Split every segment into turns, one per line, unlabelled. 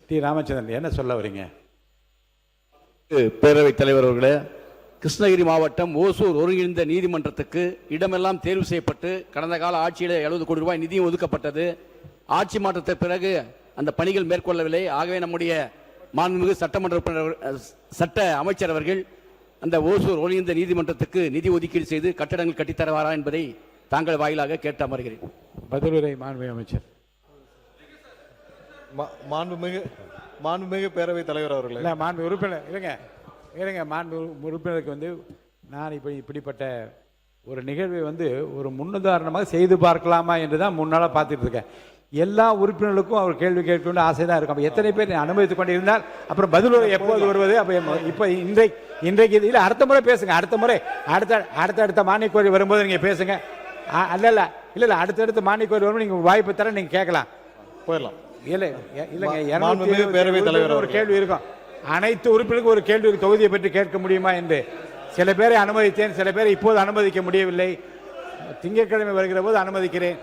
D. Ramachandran, என்ன சொல்ல வரீங்க?
பேரவைத் தலைவர் அவர்களே, கிருஷ்ணகிரி மாவட்டம் ஓசூர் ஒருங்கிணைந்த நீதிமன்றத்துக்கு இடமெல்லாம் தேர்வு செய்யப்பட்டு கடந்த கால ஆட்சியில் 70 கோடி ரூபாய் நிதியும் ஒதுக்கப்பட்டது. ஆட்சி மாற்றத்திற்கு பிறகு அந்த பணிகள் மேற்கொள்ளவில்லை. ஆகவே நம்முடைய மாண்புமிகு சட்டமன்ற உறுப்பினர் சட்ட அமைச்சர் அவர்கள் அந்த ஓசூர் ஒருங்கிணைந்த நீதிமன்றத்துக்கு நிதி ஒதுக்கீடு செய்து கட்டடங்கள் கட்டித்தருவாரா என்பதை தாங்கள் வாயிலாக கேட்டு அமர்கிறேன்.
பதிலுரை மாண்புமிகு அமைச்சர்.
மாண்புமிகு பேரவைத் தலைவர் அவர்களே,
இல்லை மாண்பு உறுப்பினர் இருங்க மாண்பு உறுப்பினருக்கு நான் இப்படிப்பட்ட ஒரு நிகழ்வை ஒரு முன்னுதாரணமாக செய்து பார்க்கலாமா என்று தான் முன்னால் பார்த்துட்டு இருக்கேன். எல்லா உறுப்பினர்களுக்கும் அவர் கேள்வி கேட்கணும்னு ஆசை தான் இருக்கும். எத்தனை பேர் அனுமதித்துக் கொண்டு இருந்தால் அப்புறம் பதிலுரை எப்போது வருவது? அப்போ இப்போ இன்றைக்கு இல்லை, அடுத்த முறை பேசுங்க. அடுத்த முறை அடுத்த மானிய கோரி வரும்போது நீங்கள் பேசுங்க. இல்லை அடுத்தடுத்த மானிய கோரி வரும்போது நீங்கள் வாய்ப்பு தர நீங்கள் கேட்கலாம்,
போயிடலாம்.
இல்லைங்க, பேரவைத் தலைவர் ஒரு கேள்வி இருக்கும். அனைத்து உறுப்பினருக்கும் ஒரு கேள்வி தொகுதியை பற்றி கேட்க முடியுமா என்று சில பேரை அனுமதித்தேன், சில பேரை இப்போது அனுமதிக்க முடியவில்லை. திங்கட்கிழமை வருகிற போது அனுமதிக்கிறேன்.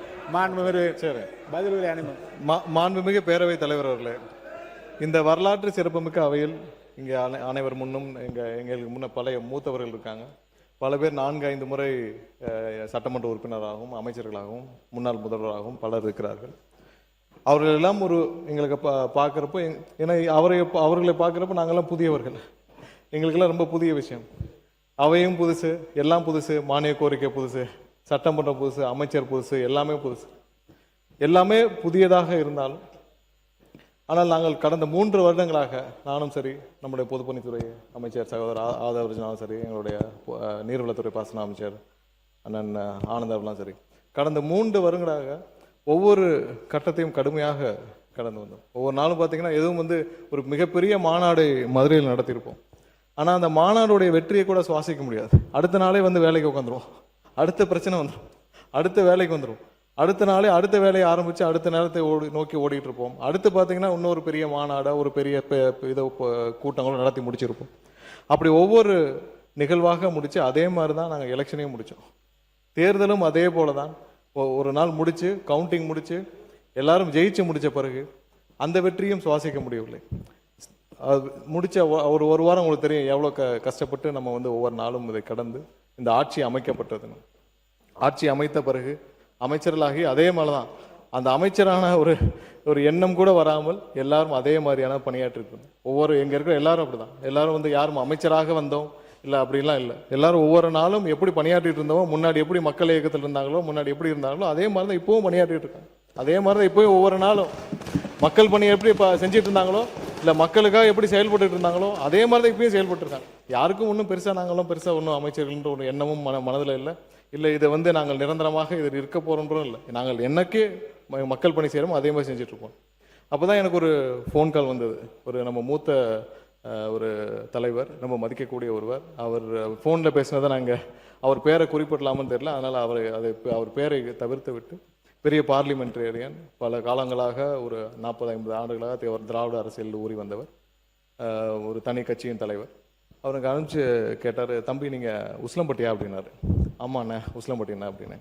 மாண்புமிகு பேரவைத் தலைவர் அவர்களே, இந்த வரலாற்று சிறப்புமிக்க அவையில் இங்கே அனைவர் முன்னும் எங்களுக்கு முன்ன பழைய மூத்தவர்கள் இருக்காங்க. பல பேர் 4-5 முறை சட்டமன்ற உறுப்பினராகவும் அமைச்சர்களாகவும் முன்னாள் முதல்வராகவும் பலர் இருக்கிறார்கள். அவர்கள் எல்லாம் எங்களுக்கு பார்க்குறப்போ, ஏன்னா அவர்களை பார்க்குறப்ப நாங்கள்லாம் புதியவர்கள், எங்களுக்கெல்லாம் ரொம்ப புதிய விஷயம். அவையும் புதுசு, எல்லாம் புதுசு, மானிய கோரிக்கை புதுசு, சட்டமன்றம் புதுசு, அமைச்சர் புதுசு, எல்லாமே புதுசு, எல்லாமே புதியதாக இருந்தாலும் ஆனால் நாங்கள் கடந்த 3 வருடங்களாக நானும் சரி, நம்முடைய பொதுப்பணித்துறை அமைச்சர் சகோதரர் ஆதவர்ஜனாவும் சரி, எங்களுடைய நீர்வளத்துறை பாசன அமைச்சர் அண்ணன் ஆனந்தாவெல்லாம் சரி, கடந்த 3 வருடங்களாக ஒவ்வொரு கட்டத்தையும் கடுமையாக கடந்து வந்தோம். ஒவ்வொரு நாளும் பார்த்தீங்கன்னா எதுவும் ஒரு மிகப்பெரிய மாநாடு மதுரையில் நடத்தியிருப்போம். ஆனால் அந்த மாநாடுடைய வெற்றியை கூட சுவாசிக்க முடியாது. அடுத்த நாளே வேலைக்கு உட்காந்துருவோம், அடுத்த பிரச்சனை வந்துடும், அடுத்த வேலைக்கு வந்துடும், அடுத்த நாளே அடுத்த வேலையை ஆரம்பித்து அடுத்த நேரத்தை நோக்கி ஓடிட்டு இருப்போம். அடுத்து பார்த்தீங்கன்னா இன்னொரு பெரிய மாநாடை ஒரு பெரிய கூட்டங்களும் நடத்தி முடிச்சிருப்போம். அப்படி ஒவ்வொரு நிகழ்வாக முடித்து அதே மாதிரி தான் நாங்கள் எலெக்ஷனையும் முடித்தோம். தேர்தலும் அதே போல தான் ஒரு நாள் முடித்து கவுண்டிங் முடித்து எல்லாரும் ஜெயிச்சு முடித்த பிறகு அந்த வெற்றியும் சுவாசிக்க முடியவில்லை. அது முடித்த ஒரு வாரம் உங்களுக்கு தெரியும் எவ்வளோ கஷ்டப்பட்டு நம்ம ஒவ்வொரு நாளும் இதை கடந்து இந்த ஆட்சி அமைக்கப்பட்டதுன்னு. ஆட்சி அமைத்த பிறகு அமைச்சர்களாகி அதே மாதிரி தான் அந்த அமைச்சரான ஒரு எண்ணம் கூட வராமல் எல்லாரும் அதே மாதிரியான பணியாற்றிருக்கணும். எங்கே இருக்கிற எல்லாரும் அப்படி தான், எல்லாரும் யாரும் அமைச்சராக வந்தோம் இல்லை அப்படிலாம் இல்லை. எல்லாரும் ஒவ்வொரு நாளும் எப்படி பணியாற்றிட்டு இருந்தோமோ, முன்னாடி எப்படி மக்கள் இயக்கத்தில் இருந்தாங்களோ, முன்னாடி எப்படி இருந்தாங்களோ அதே மாதிரி தான் இப்போவும் பணியாற்றிட்டு இருக்காங்க. அதே மாதிரி தான் இப்போயும் ஒவ்வொரு நாளும் மக்கள் பணி எப்படி செஞ்சுட்டு இருந்தாங்களோ, இல்லை மக்களுக்காக எப்படி செயல்பட்டு இருந்தாங்களோ அதே மாதிரி தான் இப்பயும் செயல்பட்டு இருக்காங்க. யாருக்கும் ஒன்றும் பெருசாக ஒன்றும் அமைச்சர்கள்ன்ற ஒரு எண்ணமும் மனதில் இல்லை இதை நாங்கள் நிரந்தரமாக இதில் இருக்க போகிறோன்றோம் இல்லை. நாங்கள் என்னைக்கு மக்கள் பணி செய்கிறோமோ அதே மாதிரி செஞ்சுட்ருப்போம். அப்போ தான் எனக்கு ஒரு ஃபோன் கால் வந்தது. நம்ம மூத்த ஒரு தலைவர், நம்ம மதிக்கக்கூடிய ஒருவர், அவர் ஃபோனில் பேசினதை நாங்கள் அவர் பேரை குறிப்பிடலாமல் தெரியல, அதனால் அவர் பேரை தவிர்த்து விட்டு பெரிய பார்லிமெண்டரியன், பல காலங்களாக ஒரு 40-50 ஆண்டுகளாக திராவிட அரசியலில் ஊறி வந்தவர், ஒரு தனி கட்சியின் தலைவர். அவருக்கு அனுப்பிச்சு கேட்டார், தம்பி நீங்கள் உசிலம்பட்டியா அப்படின்னாரு. ஆமாண்ணே உசிலம்பட்டிண்ணே அப்படின்னு.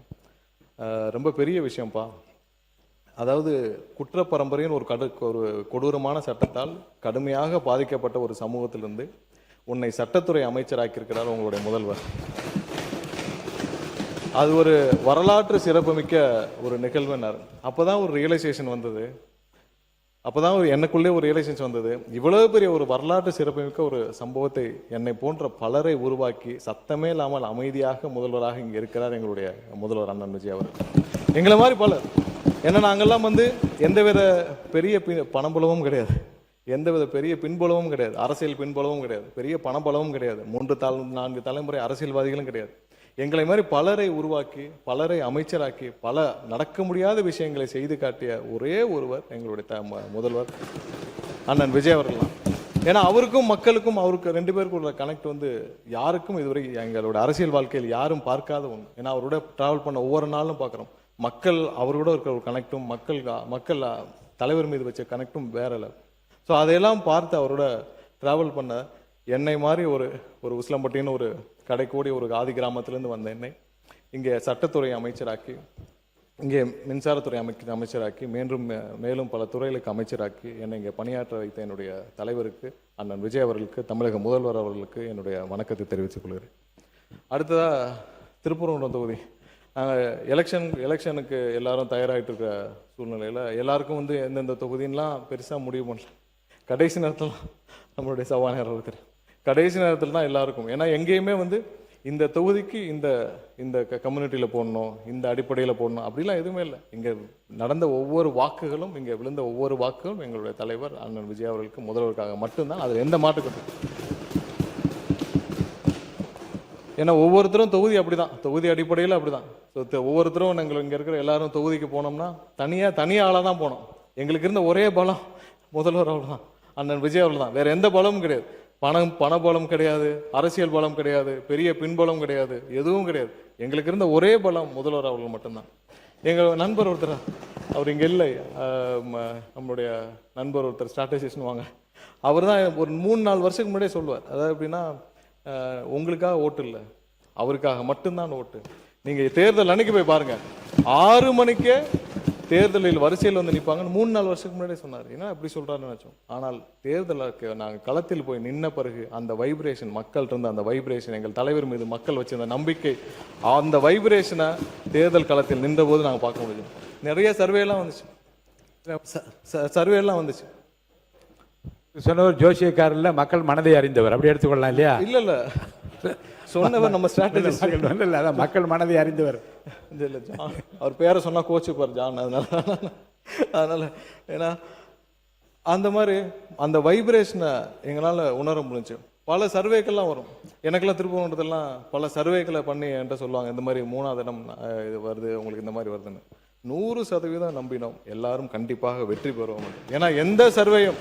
ரொம்ப பெரிய விஷயம்ப்பா, அதாவது குற்ற பரம்பரையின் ஒரு கொடூரமான சட்டத்தால் கடுமையாக பாதிக்கப்பட்ட ஒரு சமூகத்திலிருந்து உன்னை சட்டத்துறை அமைச்சராக்கியிருக்கிறார் உங்களுடைய முதல்வர். அது ஒரு வரலாற்று சிறப்புமிக்க ஒரு நிகழ்வுன்னார். அப்போதான் ஒரு ரியலைசேஷன் வந்தது, அப்போதான் எனக்குள்ளே ஒரு ரியலைசேஷன் வந்தது. இவ்வளவு பெரிய ஒரு வரலாற்று சிறப்புமிக்க ஒரு சம்பவத்தை என்னை போன்ற பலரை உருவாக்கி சத்தமே இல்லாமல் அமைதியாக முதல்வராக இங்கே இருக்கிறார் எங்களுடைய முதல்வர் அண்ணன் விஜய் அவர். எங்களை மாதிரி பலர், ஏன்னா நாங்கள்லாம் எந்தவித பெரிய பணபலமும் கிடையாது, எந்தவித பெரிய பின்புலமும் கிடையாது, அரசியல் பின்புலமும் கிடையாது, பெரிய பணபலமும் கிடையாது, 3-4 தலைமுறை அரசியல்வாதிகளும் கிடையாது. எங்களை மாதிரி பலரை உருவாக்கி பலரை அமைச்சராக்கி பல நடக்க முடியாத விஷயங்களை செய்து காட்டிய ஒரே ஒருவர் எங்களுடைய முதல்வர் அண்ணன் விஜய் அவர்கள் தான். ஏன்னா அவருக்கும் மக்களுக்கும் அவருக்கு 2 பேருக்கும் உள்ள கனெக்ட் யாருக்கும் இதுவரை எங்களோட அரசியல் வாழ்க்கையில் யாரும் பார்க்காத ஒன்று. ஏன்னா அவரோட டிராவல் பண்ண ஒவ்வொரு நாளும் பார்க்குறோம், மக்கள் அவரோட இருக்கிற ஒரு கனெக்டும் மக்கள் தலைவர் மீது வச்ச கனெக்டும் வேற இல்லை. ஸோ அதையெல்லாம் பார்த்து அவரோட டிராவல் பண்ண என்னை மாதிரி ஒரு உசிலம்பட்டின்னு ஒரு கடைக்கோடி ஒரு ஆதி கிராமத்திலேருந்து வந்த என்னை இங்கே சட்டத்துறை அமைச்சராக்கி இங்கே மின்சாரத்துறை அமைச்சராக்கி மேலும் பல துறைகளுக்கு அமைச்சராக்கி என்னை இங்கே பணியாற்ற வைத்த என்னுடைய தலைவருக்கு அண்ணன் விஜய் அவர்களுக்கு, தமிழக முதல்வர் அவர்களுக்கு என்னுடைய வணக்கத்தை தெரிவித்துக் கொள்கிறேன். அடுத்ததாக திருப்பரங்குன்றம் தொகுதி. நாங்கள் எலெக்ஷனுக்கு எல்லாரும் தயாராகிட்டு இருக்கிற சூழ்நிலையில் எல்லாருக்கும் வந்து எந்தெந்த தொகுதின்லாம் பெருசாக முடிவு பண்ணல. கடைசி நேரத்தில் நம்மளுடைய சபாநாயகர் ஒருத்தர் கடைசி நேரத்தில் தான் எல்லாருக்கும், ஏன்னா எங்கேயுமே வந்து இந்த தொகுதிக்கு இந்த கம்யூனிட்டியில் போடணும், இந்த அடிப்படையில் போடணும் அப்படிலாம் எதுவுமே இல்லை. இங்கே நடந்த ஒவ்வொரு வாக்குகளும், இங்கே விழுந்த ஒவ்வொரு வாக்குகளும் எங்களுடைய தலைவர் அண்ணன் விஜய் அவர்களுக்கு, முதல்வருக்காக மட்டும்தான். அதில் எந்த மாற்றுக்கட்டும். ஏன்னா ஒவ்வொருத்தரும் தொகுதி அப்படிதான், தொகுதி அடிப்படையில் அப்படிதான். ஒவ்வொருத்தரும் நாங்கள் இங்கே இருக்கிற எல்லாரும் தொகுதிக்கு போனோம்னா தனியாக ஆளாக தான் போனோம். எங்களுக்கு இருந்த ஒரே பலம் முதல்வர் அவர்கள் தான், அண்ணன் விஜய் அவர்கள் தான். வேற எந்த பலமும் கிடையாது. பண பலம் கிடையாது, அரசியல் பலம் கிடையாது, பெரிய பின்பலம் கிடையாது, எதுவும் கிடையாது. எங்களுக்கு இருந்த ஒரே பலம் முதல்வர் அவர்கள் மட்டும்தான். எங்கள் நண்பர் ஒருத்தர், அவர் இங்கே இல்லை, நம்மளுடைய நண்பர் ஒருத்தர் ஸ்ட்ராட்டஜிஸ்ட்னு வாங்க, அவர் தான் ஒரு 3-4 வருஷத்துக்கு முன்னாடியே சொல்லுவார். அதாவது எப்படின்னா, உங்களுக்காக ஓட்டு இல்லை, அவருக்காக மட்டும்தான் ஓட்டு. நீங்கள் தேர்தல் அன்னைக்கு போய் பாருங்க, 6 மணிக்கே தேர்தலில் வரிசையில் வந்து நிற்பாங்கன்னு 3-4 வருஷத்துக்கு முன்னாடியே சொன்னார். ஏன்னா இப்படி சொல்கிறாருன்னு நினச்சோம். ஆனால் தேர்தலுக்கு நாங்கள் களத்தில் போய் நின்ன பிறகு அந்த வைப்ரேஷன், மக்கள் இருந்த அந்த வைப்ரேஷன், எங்கள் தலைவர் மீது மக்கள் வச்சிருந்த நம்பிக்கை, அந்த வைப்ரேஷனை தேர்தல் களத்தில் நின்றபோது நாங்கள் பார்க்க முடியும். நிறைய சர்வேலாம் வந்துச்சு.
சொன்னவர் ஜோசியக்காரில் மக்கள் மனதை அறிந்தவர், அப்படி எடுத்துக்கொள்ளலாம் இல்லையா?
இல்லை சொன்னவர் நம்ம ஸ்ட்ராட்டஜிஸ்ட்,
அதான் மக்கள் மனதை அறிந்தவர்.
இல்லை ஜான், அவர் பேரை சொன்னா கோச்சுப்பார் ஜான். அதனால ஏன்னா அந்த மாதிரி அந்த வைப்ரேஷனை எங்களால் உணர முடிஞ்சு. பல சர்வேக்கெல்லாம் வரும். எனக்கெல்லாம் திருப்பூர்ன்றதெல்லாம் பல சர்வேக்களை பண்ணி என்கிட்ட சொல்லுவாங்க, இந்த மாதிரி 3ஆவது இடம் இது வருது, உங்களுக்கு இந்த மாதிரி வருதுன்னு. 100% நம்பினோம் எல்லாரும் கண்டிப்பாக வெற்றி பெறுவோம். ஏன்னா எந்த சர்வேயும்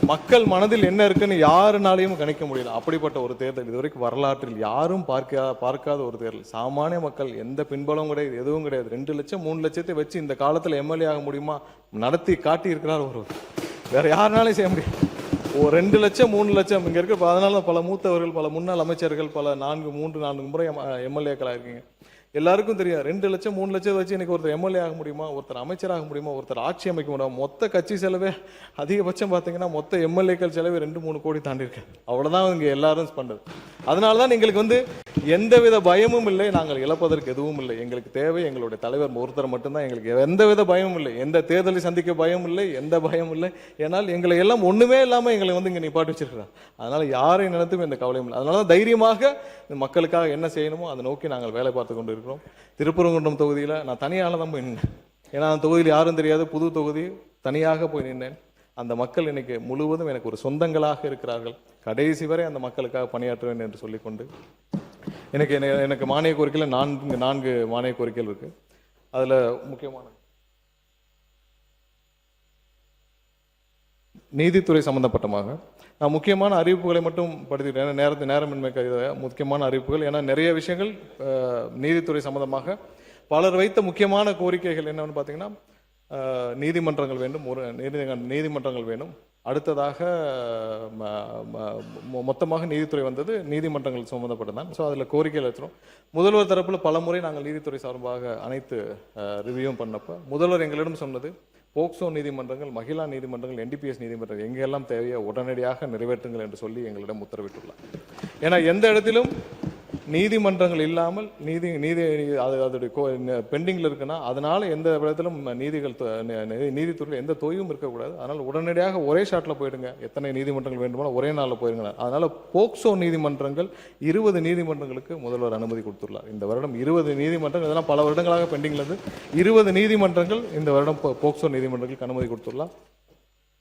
மக்கள் மனதில் என்ன இருக்குன்னு யாருனாலையும் கணிக்க முடியல. அப்படிப்பட்ட ஒரு தேர்தல் இதுவரைக்கும் வரலாற்றில் யாரும் பார்க்காத ஒரு தேர்தல். சாமானிய மக்கள் எந்த பின்பலமும் கிடையாது, எதுவும் கிடையாது. 2 லட்சம் 3 லட்சத்தை வச்சு இந்த காலத்தில் எம்எல்ஏ ஆக முடியுமா? நடத்தி காட்டி இருக்கிறார் ஒருவர். வேற யாருனாலையும் செய்ய முடியும். 2 லட்சம் 3 லட்சம் இங்க இருக்கு. அதனால பல மூத்தவர்கள், பல முன்னாள் அமைச்சர்கள், பல 4 முறை எம்எல்ஏக்களா இருக்கீங்க. எல்லாருக்கும் தெரியும், 2 லட்சம் 3 லட்சம் வச்சு இன்னைக்கு ஒருத்தர் எம்எல்ஏ ஆக முடியுமா, ஒருத்தர் அமைச்சராக முடியுமா, ஒருத்தர் ஆட்சி அமைக்க முடியுமா? மொத்த கட்சி செலவே அதிகபட்சம் பார்த்தீங்கன்னா மொத்த எம்எல்ஏக்கள் செலவே 2-3 கோடி தாண்டி இருக்கு. அவ்வளவுதான் இங்க எல்லாரும் பண்றது. அதனாலதான் எங்களுக்கு வந்து எந்தவித பயமும் இல்லை, நாங்கள் இழப்பதற்கு எதுவும் இல்லை. எங்களுக்கு தேவை எங்களுடைய தலைவர் ஒருத்தர் மட்டும்தான். எங்களுக்கு எந்தவித பயமும் இல்லை, எந்த தேர்தலை சந்திக்க பயம் இல்லை, எந்த பயமும் இல்லை. ஏன்னால் எங்களை எல்லாம் ஒண்ணுமே இல்லாம எங்களை வந்து இங்க நிப்பாட்டி வச்சிருக்கிறார். அதனால யாரை நினைத்தும் எந்த கவலையும் இல்லை. அதனால தைரியமாக இந்த மக்களுக்காக என்ன செய்யணுமோ அதை நோக்கி நாங்கள் வேலை பார்த்து கொண்டு இருக்கிறோம். திருப்பரங்குன்றம் தொகுதியில் நான் தனியால தான் போய் நின்னேன். ஏன்னா அந்த தொகுதியில் யாரும் தெரியாது, புது தொகுதி, தனியாக போய் நின்னேன். அந்த மக்கள் இன்னைக்கு முழுவதும் எனக்கு ஒரு சொந்தங்களாக இருக்கிறார்கள். கடைசி வரை அந்த மக்களுக்காக பணியாற்றுவேன் என்று சொல்லிக்கொண்டு எனக்கு மானிய கோரிக்கையில் 4 மானிய கோரிக்கைகள் இருக்கு. அதுல முக்கியமான நீதித்துறை சம்பந்தப்பட்டமாக நான் முக்கியமான அறிவிப்புகளை மட்டும் படித்துக்கிறேன். நேரமின்மை முக்கியமான அறிவிப்புகள். ஏன்னா நிறைய விஷயங்கள் நீதித்துறை சம்பந்தமாக பலர் வைத்த முக்கியமான கோரிக்கைகள் என்னன்னு பார்த்தீங்கன்னா, நீதிமன்றங்கள் வேண்டும், நீதிமன்றங்கள் வேணும். அடுத்ததாக மொத்தமாக நீதித்துறை வந்தது, நீதிமன்றங்கள் சம்பந்தப்பட்டதான். ஸோ அதில் கோரிக்கைகள் வச்சிரும். முதல்வர் தரப்பில் பல முறை நாங்கள் நீதித்துறை சார்பாக அனைத்து ரிவ்யூவும் பண்ணப்போ முதல்வர் எங்களிடம் சொன்னது, போக்சோ நீதிமன்றங்கள், மகிழா நீதிமன்றங்கள், NDPS நீதிமன்றங்கள் எங்கெல்லாம் தேவையோ உடனடியாக நிறைவேற்றுங்கள் என்று சொல்லி எங்களிடம் உத்தரவிட்டுள்ளார். ஏன்னா எந்த இடத்திலும் நீதிமன்றங்கள் இல்லாமல் அதோடைய பெண்டிங்கில் இருக்குன்னா அதனால எந்த இடத்திலும் நீதித்துறையில் எந்த தொய்வும் இருக்கக்கூடாது. அதனால் உடனடியாக ஒரே ஷாட்டில் போயிடுங்க. எத்தனை நீதிமன்றங்கள் வேண்டுமானோ ஒரே நாளில் போயிடுங்க. அதனால போக்சோ நீதிமன்றங்கள் 20 நீதிமன்றங்களுக்கு முதல்வர் அனுமதி கொடுத்துள்ளார். இந்த வருடம் 20 நீதிமன்றங்கள், இதெல்லாம் பல வருடங்களாக பெண்டிங்ல இருந்து 20 நீதிமன்றங்கள் இந்த வருடம் போக்சோ நீதிமன்றங்களுக்கு அனுமதி கொடுத்துள்ளார்.